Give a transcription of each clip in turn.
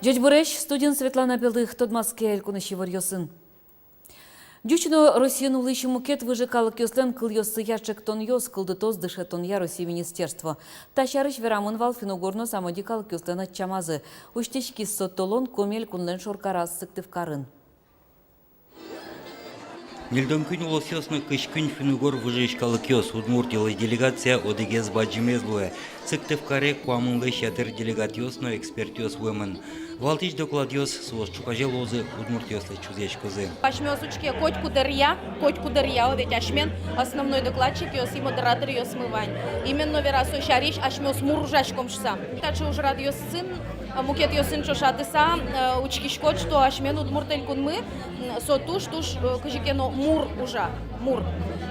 Дядь Буреш, студент Светлана Белых, Тодмаске, Элькунащи Варьосын. Дючино Россияну лыщу мукет выжикал кёслен кыл ёссы яшчек тон ёс кылды тоз дыше тон я Россия министерство. Тащарыш верамын вал финогорно самодикал кёслен от чамазы. Уштечки соттолон комель кунлен шоркарас сыктыв карын. Нельдон күн улосёсно кыш күн финугор выжишкалы кёс удмуртилы делегация одегез баджимезлуэ. Сыктыв каре куамынлы шатыр делегатиосно экспертиос вымын. Валтич докладиос суос чукаже лозы удмуртиослы чузеч козы. Ашмёсучки котку дырья, вот ашмен основной докладчик ёс и модератор ёс смывань. Именно верасо шариш ашмёс муружашком шса. Таче уж радиос сын мукет ёсын чошатыса учкишкот, что ашмен удмуртель кунмы сотуш туш кожикено мур ужа мур.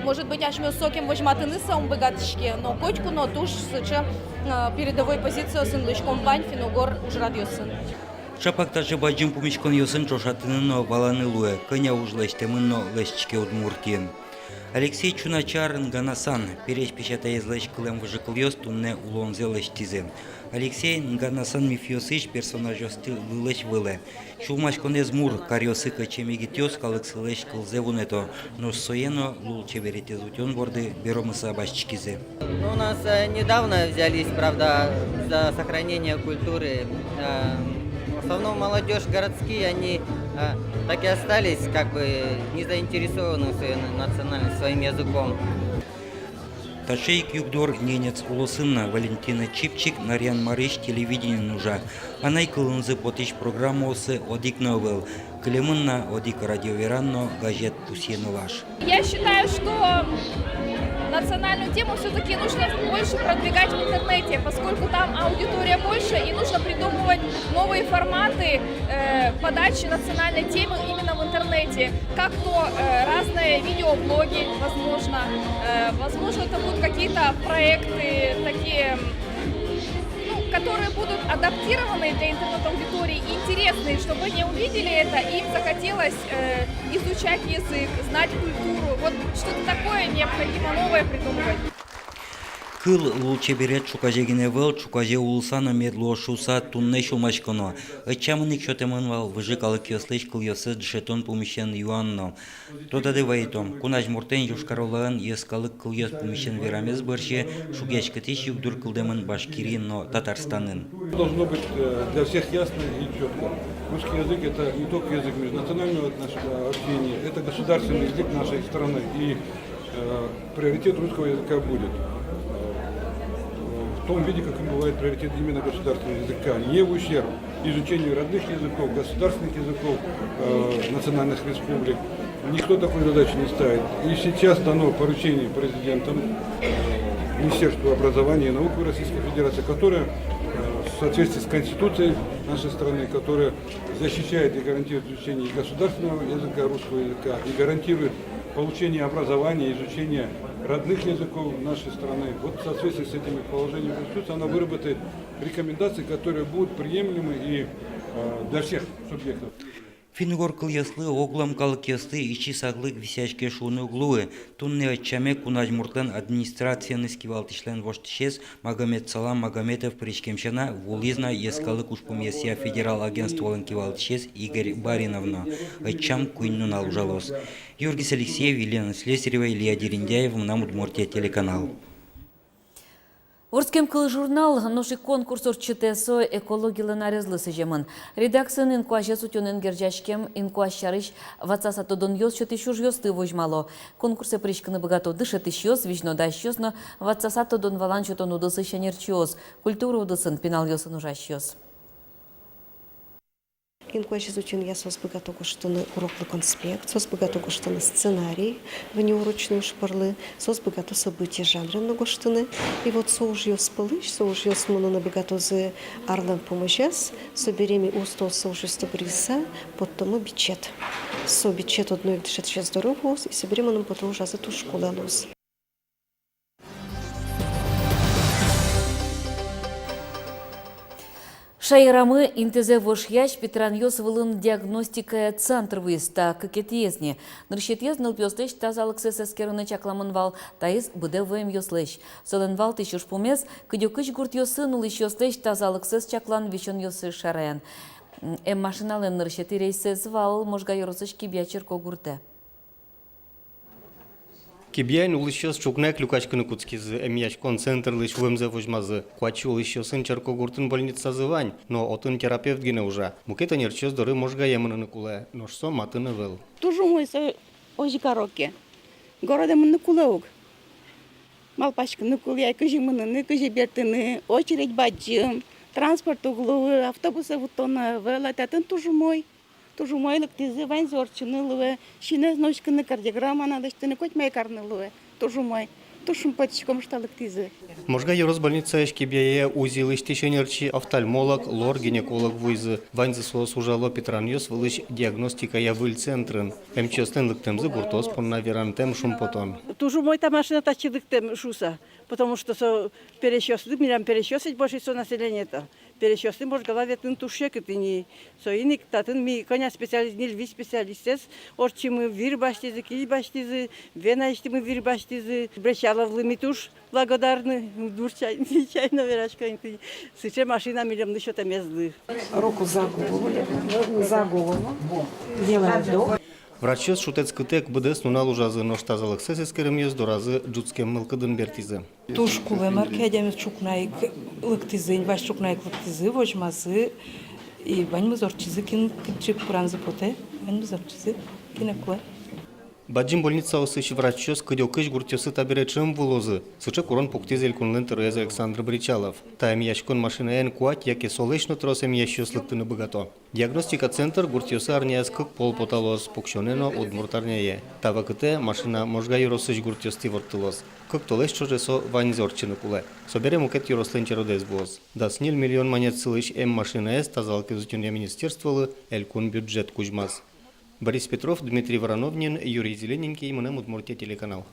Может быть ашмёс сокем возьматыныса богатышке, но котку но туш сыча передовой позиции сын лыш компань финогор уж радиос сын. Шапактажы баджим пумичкон ёсын чошатыныно баланы луэ, коня ужлэштемынно лэшчке удмуртиен. Алексей Чуначар Нганасан переч печатаезлэш кылем выжыкл ёс тунне улонзе лэштизе. Алексей Нганасан мифиосыш персонажосты лылэш вылэ. Шулмашконез мур карьосы качемигитёс калыксылэш кылзе вунето, но соено лул чеверетезутён борды беромыса башчикизе. У нас недавно взялись, правда, за сохранение культуры. В основном молодежь городские, они так и остались как бы не заинтересованы в своей национальности, своим языком. Ташейк югдор ненец улосынна Валентина Чипчик нарян марыш телевидение нужа. Анай кылынзы потиш программосы одик новел. Клемынна одик радиоверанно газет пусьеноваш. Я считаю, что национальную тему все-таки нужно больше продвигать в интернете, поскольку там аудитория больше и нужно придумывать новые форматы подачи национальной темы именно в интернете. Как то разные видеоблоги, возможно. Возможно, это будут какие-то проекты такие, которые будут адаптированы для интернет-аудитории, интересные, чтобы они увидели это, им захотелось изучать язык, знать культуру. Вот что-то такое необходимо новое придумывать. Кыл лучше берет чукажегине вел, чукаже улсана медло шуса тунне шумашконо. Ычамыник шотемынвал выжикалы кёслыш кыл ёсы дшетон помещен юанно. Тодады вайтом, кунаж муртен юшкаролаан ескалык кыл ёс помещен верамез бырше, шугешкатиш югдур кылдемын Башкирин, но Татарстанын. Должно быть для всех ясно и четко. Русский язык – это не только язык межнационального общения, это государственный язык нашей страны. И приоритет русского языка будет в том виде, как и бывает приоритет именно государственного языка, не в ущерб изучению родных языков, государственных языков национальных республик. Никто такой задачи не ставит. И сейчас дано поручение президентом Министерству образования и науки Российской Федерации, которое в соответствии с Конституцией нашей страны, которая защищает и гарантирует изучение и государственного языка, русского языка, и гарантирует получение образования, изучение родных языков нашей страны. Вот в соответствии с этими положениями Конституции она выработает рекомендации, которые будут приемлемы и для всех субъектов. Фингор кыл яслы оглам калык яслы ичи саглык висяшке шуны углуы. Тунне отчаме кунаж муртан администрацияны скивалтишлен воштишес Магомед Салам Магометов причкемшана вулизна ескалык ушпум ясия федерал агентстволын кивалтишес Игорь Бариновна. Отчам куйнун алужалос. Юргис Алексеев, Елена Слесарева, Илья Дериндяев, Удмуртия телеканал. Орскем кыл журнал ноши конкурс орчытесо экологиялы нарезлы сыжемын. Редакциян инкуаже сутюнен гержачкем инкуащарыш вацаса тодон ёс чотышуж ёсты вожмало. Конкурсе причканы богато дышетыш ёс, вижно даш ёс, но вацаса тодон валан чотон удысы шанерчиоз. Культура удысын пенал ёсын ужаш ёс. Инкуаж изучен я сос богатого, что на урокный конспект, сос богатого, что на сценарий, в неурочные шпорлы, сос богато события жанра много что на. И вот соужьё спалыш, соужьё смоно на богато за арлан помощес, собереми усто соужьё стобриса, под тому бичет. Со бичет одной дышит сейчас здорового, и соберем нам потом уже за ту школу лос. Шайрамы интезе вошьяч Петран Йосвылын диагностика центр выезда кекетезне. Нырщетез нылпёстыш тазалык сесескерыны чакламынвал таиз БДВМ йослыш. Соленвал тышуш помес, кыдёкыш гурт йосын улыш йослыш тазалык сес чаклан вишен йосы шарен. машинален ныршети рейсе звал можга yorosыш кибячер когурте. Кибяйн улышёс чукнак люкачкыны куцкизы, эмияч концентр лыш вымзе вожмазы. Куачу улышёсын чаркогуртын больница зывань, но отын терапевт гене уже. Мукета нерчёс доры можга емынын куле, ношсо матыны вел. Тоже мой ожикароке. Города мы кулеук. Малпачка куле, кажи мы кажи бертыны, очередь баджим, транспорт угловы, автобусы вот тона вела, татын тоже мой. Тоже мой лактизы, вань зорчины луэ, щина ночка на кардиограмма надо, что не хоть моя карны луэ. Тоже мой. Тоже пачком что лактизы. Можга ерос больница эшкибяе узи лыштище нерчи офтальмолог, лор гинеколог вуйзы. Вань засос ужало Петраньос вылыш диагностика явыль центрын. Эмчестен лыктемзы гуртос понна верантем шумпотон. Тоже мой та машина тачилык тем шуса, потому что пересчёсты, мирам пересчёсить больше всего населения-то. Пересчёсты, может, голове тын тушек, это не соиник, татын ми коня специалист, не льви специалистес, орчи мы вир баштизы, киль баштизы, вена ишти мы вир баштизы, брещала в лимитуш, благодарны, дурчай, нечаянно верашка, сыче машина мирам еще там езды. Руку за голову, делаем вдох. Врачёс шутецкытек быдес нунал ужазы ноштазалык сесескерем ез доразы джутскем мылкыдын бертизы. Тушкулы маркедем чукнайк лыктизы, ваш чукнайк лыктизы, вожмазы, и вань мы зорчизы кин кипчик пуранзы поте, вань мы зорчизы кинекуэ. Баджим больница осыш врачёс кыдёкыш гуртёсы табиречем вулозы. Сыче курон пуктизель кунлен Терез Александр Бричалов. Таем яшкон машинаен куат, яке солешно тросем ящёс лыктыны богато. Диагностика центр гуртёсы арняскык пол поталос, пукшонено удмуртарняе. Тавакыте машина можга юросыш гуртёсти вортылос. Кык толеш чожесо вань зорчыны куле. Собере мукет юросленче родез боз. Даснил миллион монет сылыш машинаес тазалки зутюнья министерстволы элькун бюджет кужмаз. Борис Петров, Дмитрий Вороновнин, Юрий Зелененький, Мунем Удмуртия телеканал.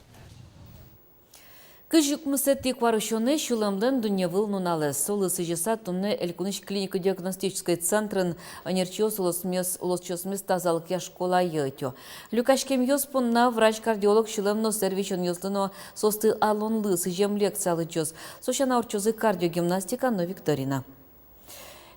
Кыжык мусетти кварышоны шуламдан дуньявыл нуналы. Солы сыжеса тунны элькуныш клинико-диагностической центрын анерчиос лосчосмес тазалык я школа йытё. Люкашкем йоспунна врач-кардиолог шулемно сервичон йослыно состы алонлы сыжем лекциялы чос. Сошана орчозы кардиогимнастика, но Викторина.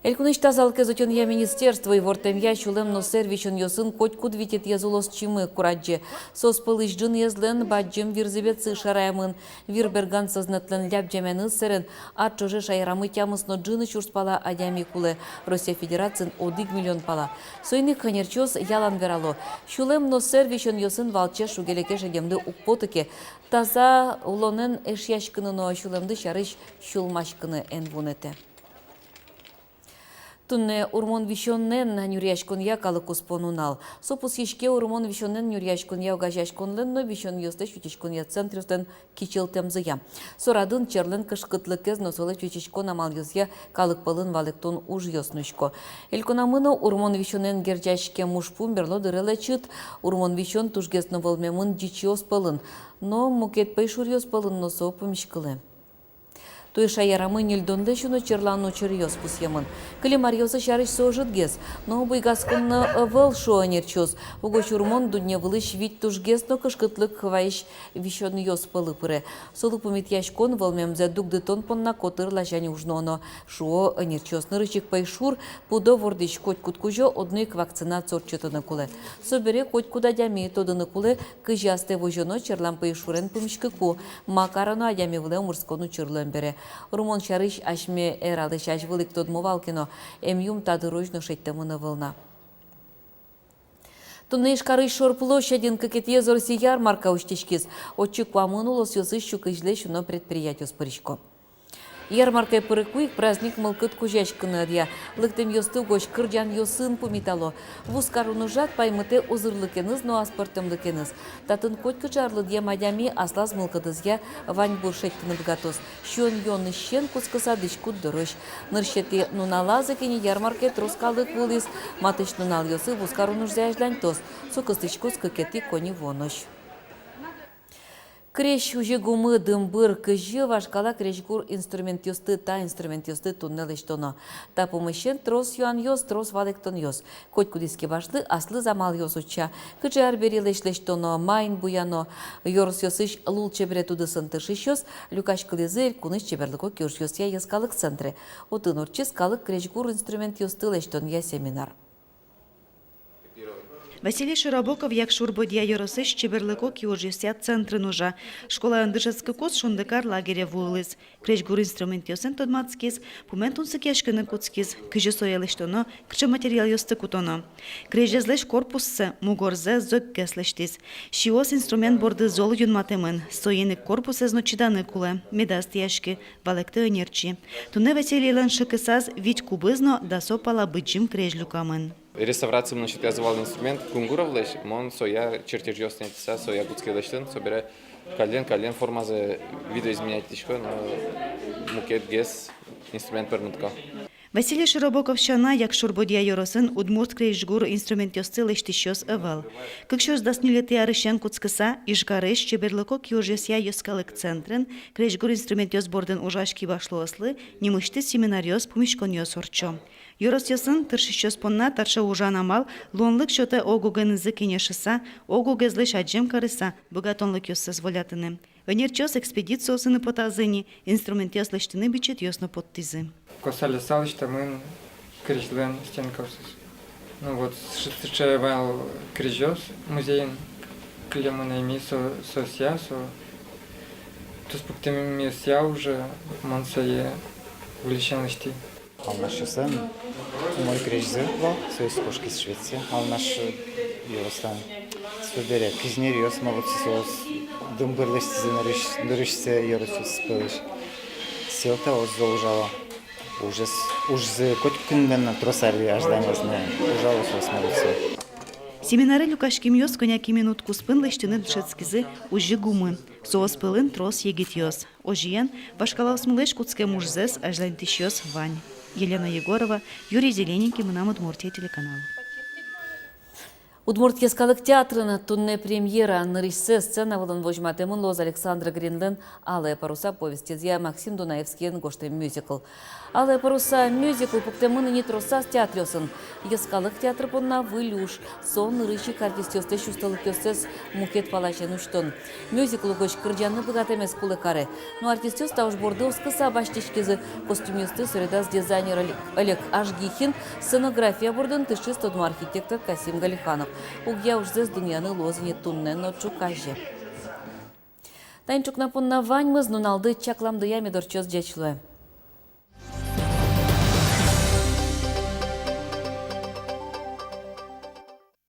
Элькуныш тазалык эзотен я министерство и вортем я шулемно сервичон йосын коть кудвитет язулос чимы кураджи. Сос пылыш джин езлен баджим вирзебецы шараемын вирберган сознатлен ляпджемены серен ат чоже шайрамы тямысно джины чурспала адями куле. Россия Федерацин 1 миллион пала. Сойны ханерчос ялан верало. Шулемно сервичон йосын валче шугелеке шедемды укпотыке. Таза улонен эшяшкыныно шулемды шарыш шулмашкыны энвунете. Тунне урмон вишоннен нюряшкон я калыкус понунал. Сопус ешке урмон вишоннен нюряшкон я угажашкон ленно вишон йосте шутишкон я центрюстен кичел темзыя. Сорадын черлен кышкытлыкез носолы чучишкон амал йозя калык пылын валектон уж йоснушко. Эльконамыно урмон вишоннен герджашке мушпун берло дыреле чыт. Урмон вишон тужгесно волмемын дичиос пылын. Но мукет пайшур йос пылын носо помешкылы. Той шаярамы нильдонде шуно черлану черьёс пусьемын. Климарьёсы шарыш сожитгес, но буйгаскынны выл шуанерчос. Уго чурмон дудне вылыш вить тужгес, но кышкытлык хвайш вишон йос пылы пыры. Солу помит яшкон вылмемзе дугдытон понна котыр лажани ужноно. Шуо анерчос нырычик пайшур, пудо вордыш коть куткужо однык вакцинация орчетыны кулы. Собере коть куда дями тодыны кулы, кыжасте вожоно черлан пайшурен пымшкыку. Макарано адями выле умырскону черлен бере. Урмон шарыш ашме эралы шаш вылык тодмовалкино, эмюм тадырожно шеттемына вылна. Тунныш карыш шор площадин какетье зорси ярмарка уштишкиз, отчик куамынулос ёсыщу кыжле шуно предприятиос паричко. Ярмаркай пырыкуик праздник мылкыт кужашкыны адья. Лыктем ёсты гош кырджан ёсын пумитало. Вускарунужат паймыте узырлыкеныз, но аспортемлыкеныз. Татын коть кычарлы дья мадями аслаз мылкыдызья вань буршеттіні бгатос. Шон ён ищен кускасадыш куд дырыш. Ныршети нуналазы кені ярмаркай трускалык вылыз. Матыш нунал ёсы вускарунуж зяжлянь тос. Сокыстычкос кыкети кони вонош. Крещ уже гумы дымбыр кыжы вашкала крешгур инструмент юсты та инструмент юсты туннелыш тоно. Та помыщен трос юан йос, трос валектон йос. Хоть кудиски башлы, аслы замал йос уча. Кычы арберилыш леш тоно, майн буяно, йорс йосыш лул чебере туды сынтышыш йос, люкаш кылезыр, куныш чеберлыко кюрш йос я ескалык центре. Отын урчы скалык крешгур инструмент юсты леш тон я семинар. Василий Широбоков як шурбодия йоросыш чеберлыко киожесят центры нужа. Школа андышецкий кос шондыкар лагере вулыз. Крешгур инструмент йосен тодмацкиз, пументун сыкешкыны куцкиз, кыжы соялыштоно, кычы материал йосты кутоно. Крежезлеш корпуссы, мугорзе зөккеслештиз. Шиос инструмент борды зол юнматемын, соеник корпусезно чиданы куле, медаст яшки, валекты өнерчи. Туне Василийлан шыкысаз вить кубызно да сопала быджим крежлюкамын. Реставрация мы завал инструмент кунгуров леш, мон соя чертеж ёстнетиса, соя гудский лештен, собере кален формазы видоизменять тишко, но мукет гес инструмент пернутка. Василий Широбоков шана як шурбодия йоросын удмурт крежгур инструмент йосты лештишёс ывал. Кыкшёс даснилеты арышен куцкыса ишгарыш чеберлыко киожесья йоскалык центрен крежгур инструмент йос борден ужашки башлослы немышты семинариос пумишкон йос орчо. Йорос йосын тыршишёс понна тарша ужан амал лонлык шоте огугенызы кинешыса, огугезлеш аджем карыса, богатонлык йос созволятыны. Венерчос экспедициосыны потазыни, инструмент йос лештыны бичет йосно подтизы. Косали салышта мы крижлен стенковсыз. Ну вот, шевал крижос, музей клемана ими сосясо. То спуктами ся уже монсае влеченности. Ал наш сын мой крижзы был, союз кошки из Швеции. Ал наш Юростан собере кизнер йос молодцы соус дымбырлышцы нарышцы йоросус спылыш. Селта оззолжала. Уж за хоть күннен тросарви ожиданиясны ужалысыз молодцы. Семинары люкашким йос коняки минут куспын лештыны дшецкизы ужи гумы. Соос пылын трос егит йос. Ожиен башкалаус мылеш куцке мужзес ажлантиш йос вань. Елена Егорова, Юрий Зелененький, Мынам Удмуртия телеканал. Удмуртия скалык театрына тунне премьера нырышсе сцена вылын вожматемын Лоз Александра Гринлен «Алая паруса» повестезия Максим Дунаевский гоштем мюзикл. «Алая паруса» мюзикл пуктемыны не троса с театрёсын. Ескалык театр понна вылюш. Сон нырышик артистёсте чувствовал кёстес мукет палачен уштон. Мюзикл гоч кырджанны богатемес кулыкары. Но артистёс тауш борды оскыса баштичкизы костюмёсты средас дизайнер Олег Ашгихин, сценография бордын тышист одну архитектор Касим Галиханов. Угья уж здесь дуньяны лозыне тунне, но чукаже. Тайнчук напунна вань мыз нуналды чакламды ями дорчоз джечлуе.